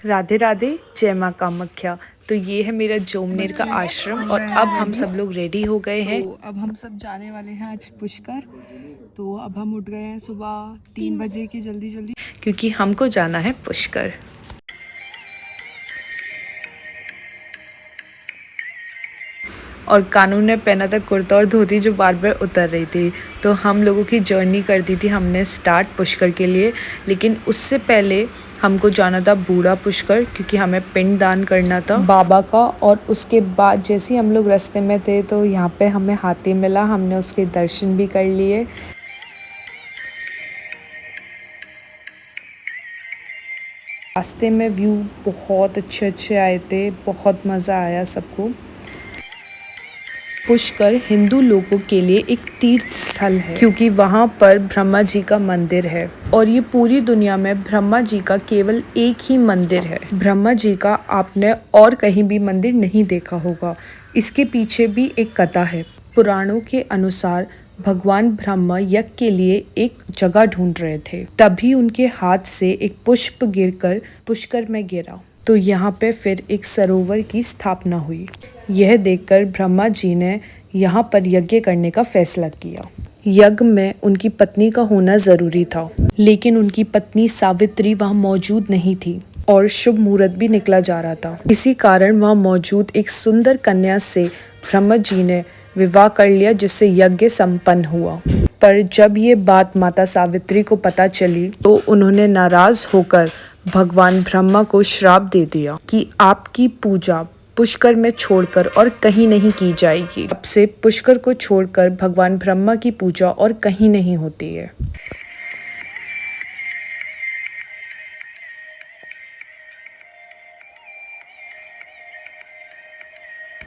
राधे राधे, जय माँ कामाख्या। तो ये है मेरा जोमनेर का आश्रम और अब हम सब लोग रेडी हो गए हैं। तो अब हम सब जाने वाले हैं आज पुष्कर। तो अब हम उठ गए हैं सुबह 3 बजे की जल्दी जल्दी, क्योंकि हमको जाना है पुष्कर। और कानून ने पहना था कुर्ता और धोती जो बार बार उतर रही थी। तो हम लोगों की जर्नी कर दी थी हमने स्टार्ट पुष्कर के लिए, लेकिन उससे पहले हमको जाना था बूढ़ा पुष्कर क्योंकि हमें पिंड दान करना था बाबा का। और उसके बाद जैसे ही हम लोग रास्ते में थे तो यहाँ पे हमें हाथी मिला, हमने उसके दर्शन भी कर लिए। रास्ते में व्यू बहुत अच्छे आए थे, बहुत मज़ा आया सबको। पुष्कर हिंदू लोगों के लिए एक तीर्थ स्थल है क्योंकि वहाँ पर ब्रह्मा जी का मंदिर है और ये पूरी दुनिया में ब्रह्मा जी का केवल एक ही मंदिर है। ब्रह्मा जी का आपने और कहीं भी मंदिर नहीं देखा होगा। इसके पीछे भी एक कथा है। पुराणों के अनुसार भगवान ब्रह्मा यज्ञ के लिए एक जगह ढूंढ रहे थे, तभी उनके हाथ से एक पुष्प गिरकर पुष्कर में गिरा, तो यहाँ पे फिर एक सरोवर की स्थापना हुई। यह देखकर ब्रह्मा जी ने यहाँ पर यज्ञ करने का फैसला किया। यज्ञ में उनकी पत्नी का होना जरूरी था, लेकिन उनकी पत्नी सावित्री वहाँ मौजूद नहीं थी और शुभ मुहूर्त भी निकला जा रहा था। इसी कारण वहाँ मौजूद एक सुंदर कन्या से ब्रह्मा जी ने विवाह कर लिया, जिससे यज्ञ संपन्न हुआ। पर जब ये बात माता सावित्री को पता चली तो उन्होंने नाराज होकर भगवान ब्रह्मा को श्राप दे दिया कि आपकी पूजा पुष्कर में छोड़कर और कहीं नहीं की जाएगी। अब से पुष्कर को छोड़कर भगवान ब्रह्मा की पूजा और कहीं नहीं होती है।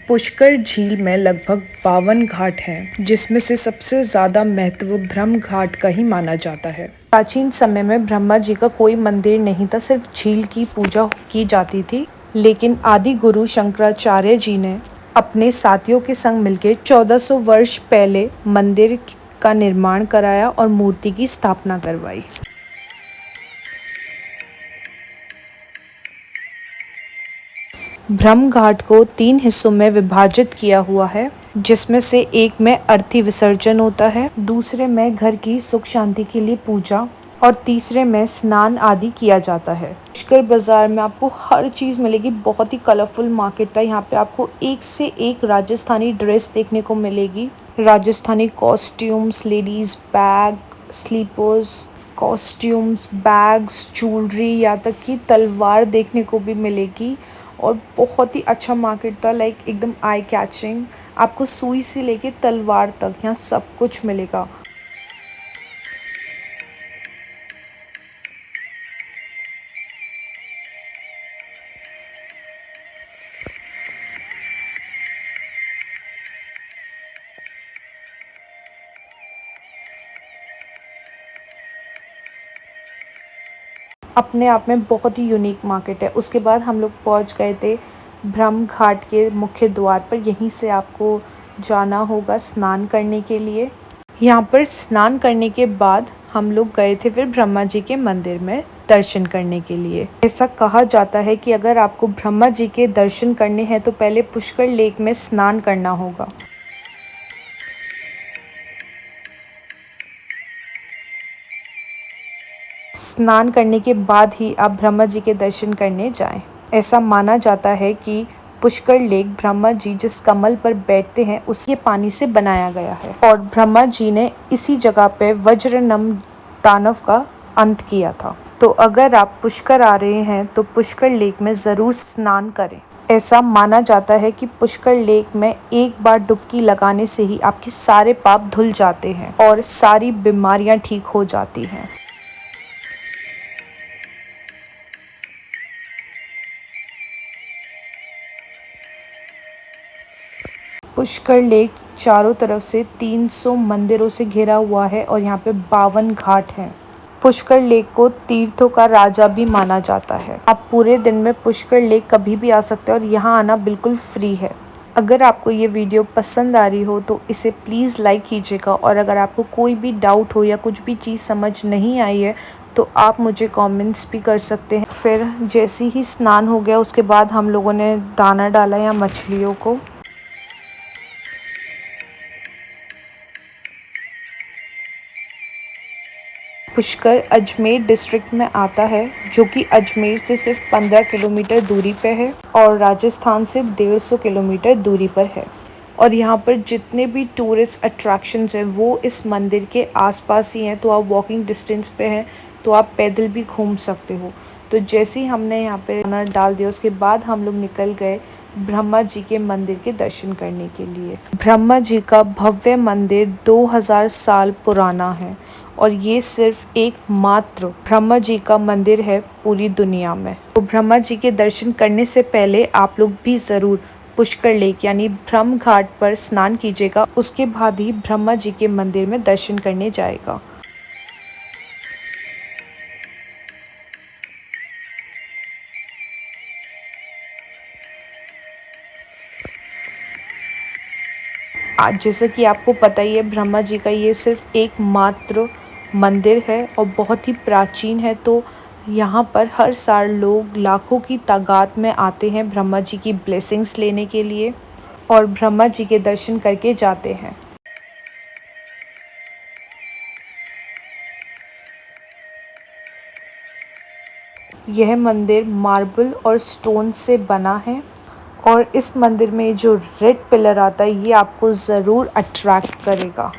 पुष्कर झील में लगभग 52 घाट हैं, जिसमें से सबसे ज्यादा महत्व ब्रह्म घाट का ही माना जाता है। प्राचीन समय में ब्रह्मा जी का कोई मंदिर नहीं था, सिर्फ झील की पूजा की जाती थी। लेकिन आदि गुरु शंकराचार्य जी ने अपने साथियों के संग मिलकर 1400 वर्ष पहले मंदिर का निर्माण कराया और मूर्ति की स्थापना करवाई। ब्रह्म घाट को 3 हिस्सों में विभाजित किया हुआ है, जिसमें से एक में अर्थी विसर्जन होता है, दूसरे में घर की सुख शांति के लिए पूजा और तीसरे में स्नान आदि किया जाता है। पुष्कर बाजार में आपको हर चीज़ मिलेगी, बहुत ही कलरफुल मार्केट है। यहाँ पे आपको एक से एक राजस्थानी ड्रेस देखने को मिलेगी, Rajasthani costumes, ladies bag, slippers, costumes, bags, jewellery, यहाँ तक कि तलवार देखने को भी मिलेगी। और बहुत ही अच्छा मार्केट था, लाइक एकदम आई कैचिंग। आपको सुई से लेके तलवार तक यहाँ सब कुछ मिलेगा। अपने आप में बहुत ही यूनिक मार्केट है। उसके बाद हम लोग पहुंच गए थे ब्रह्म घाट के मुख्य द्वार पर। यहीं से आपको जाना होगा स्नान करने के लिए। यहाँ पर स्नान करने के बाद हम लोग गए थे फिर ब्रह्मा जी के मंदिर में दर्शन करने के लिए। ऐसा कहा जाता है कि अगर आपको ब्रह्मा जी के दर्शन करने हैं तो पहले पुष्कर लेक में स्नान करना होगा। स्नान करने के बाद ही आप ब्रह्मा जी के दर्शन करने जाएं। ऐसा माना जाता है कि पुष्कर लेक ब्रह्मा जी जिस कमल पर बैठते हैं उसके पानी से बनाया गया है और ब्रह्मा जी ने इसी जगह पे वज्रनम दानव का अंत किया था। तो अगर आप पुष्कर आ रहे हैं तो पुष्कर लेक में ज़रूर स्नान करें। ऐसा माना जाता है कि पुष्कर लेक में एक बार डुबकी लगाने से ही आपके सारे पाप धुल जाते हैं और सारी बीमारियां ठीक हो जाती हैं। पुष्कर लेक चारों तरफ से 300 मंदिरों से घिरा हुआ है और यहाँ पे 52 घाट हैं। पुष्कर लेक को तीर्थों का राजा भी माना जाता है। आप पूरे दिन में पुष्कर लेक कभी भी आ सकते हैं और यहाँ आना बिल्कुल फ्री है। अगर आपको ये वीडियो पसंद आ रही हो तो इसे प्लीज़ लाइक कीजिएगा, और अगर आपको कोई भी डाउट हो या कुछ भी चीज़ समझ नहीं आई है तो आप मुझे कमेंट्स भी कर सकते हैं। फिर जैसे ही स्नान हो गया उसके बाद हम लोगों ने दाना डाला या मछलियों को। पुष्कर अजमेर डिस्ट्रिक्ट में आता है, जो कि अजमेर से सिर्फ 15 किलोमीटर दूरी पे है और राजस्थान से 150 किलोमीटर दूरी पर है। और यहाँ पर जितने भी टूरिस्ट अट्रैक्शंस हैं वो इस मंदिर के आसपास ही हैं, तो आप वॉकिंग डिस्टेंस पे हैं, तो आप पैदल भी घूम सकते हो। तो जैसे ही हमने यहाँ पे खाना डाल दिया उसके बाद हम लोग निकल गए ब्रह्मा जी के मंदिर के दर्शन करने के लिए। ब्रह्मा जी का भव्य मंदिर 2000 साल पुराना है और ये सिर्फ एकमात्र ब्रह्मा जी का मंदिर है पूरी दुनिया में। तो ब्रह्मा जी के दर्शन करने से पहले आप लोग भी ज़रूर पुष्कर लेक यानी ब्रह्म घाट पर स्नान कीजिएगा, उसके बाद ही ब्रह्मा जी के मंदिर में दर्शन करने जाएगा। आज जैसे कि आपको पता ही है ब्रह्मा जी का ये सिर्फ एकमात्र मंदिर है और बहुत ही प्राचीन है, तो यहाँ पर हर साल लोग लाखों की तादाद में आते हैं ब्रह्मा जी की ब्लेसिंग्स लेने के लिए और ब्रह्मा जी के दर्शन करके जाते हैं। यह मंदिर मार्बल और स्टोन से बना है और इस मंदिर में जो रेड पिलर आता है ये आपको ज़रूर अट्रैक्ट करेगा।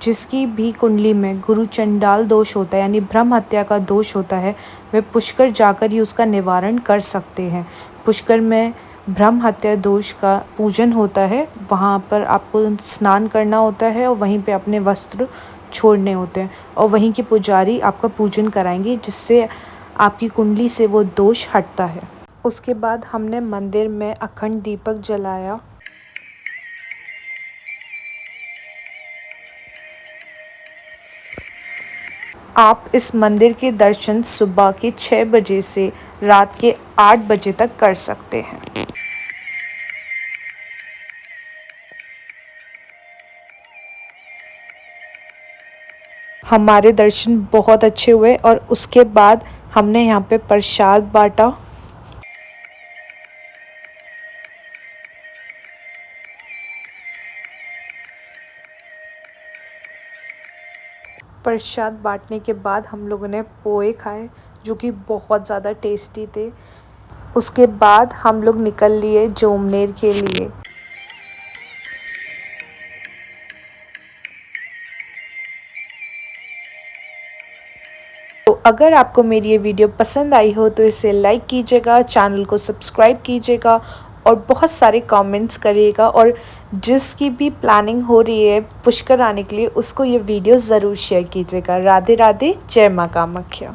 जिसकी भी कुंडली में गुरु चंडाल दोष होता है यानी ब्रह्म हत्या का दोष होता है, वे पुष्कर जाकर ही उसका निवारण कर सकते हैं। पुष्कर में ब्रह्म हत्या दोष का पूजन होता है, वहाँ पर आपको स्नान करना होता है और वहीं पे अपने वस्त्र छोड़ने होते हैं और वहीं के पुजारी आपका पूजन कराएंगे, जिससे आपकी कुंडली से वो दोष हटता है। उसके बाद हमने मंदिर में अखंड दीपक जलाया। आप इस मंदिर के दर्शन सुबह के 6 बजे से रात के 8 बजे तक कर सकते हैं। हमारे दर्शन बहुत अच्छे हुए और उसके बाद हमने यहाँ पे प्रसाद बांटा। प्रसाद बांटने के बाद हम लोगों ने पोहे खाए जो कि बहुत ज़्यादा टेस्टी थे। उसके बाद हम लोग निकल लिए जोमनेर के लिए। तो अगर आपको मेरी ये वीडियो पसंद आई हो तो इसे लाइक कीजिएगा, चैनल को सब्सक्राइब कीजिएगा और बहुत सारे कमेंट्स करिएगा, और जिसकी भी प्लानिंग हो रही है पुष्कर आने के लिए उसको ये वीडियो ज़रूर शेयर कीजिएगा। राधे राधे, जय माँ कामाख्या।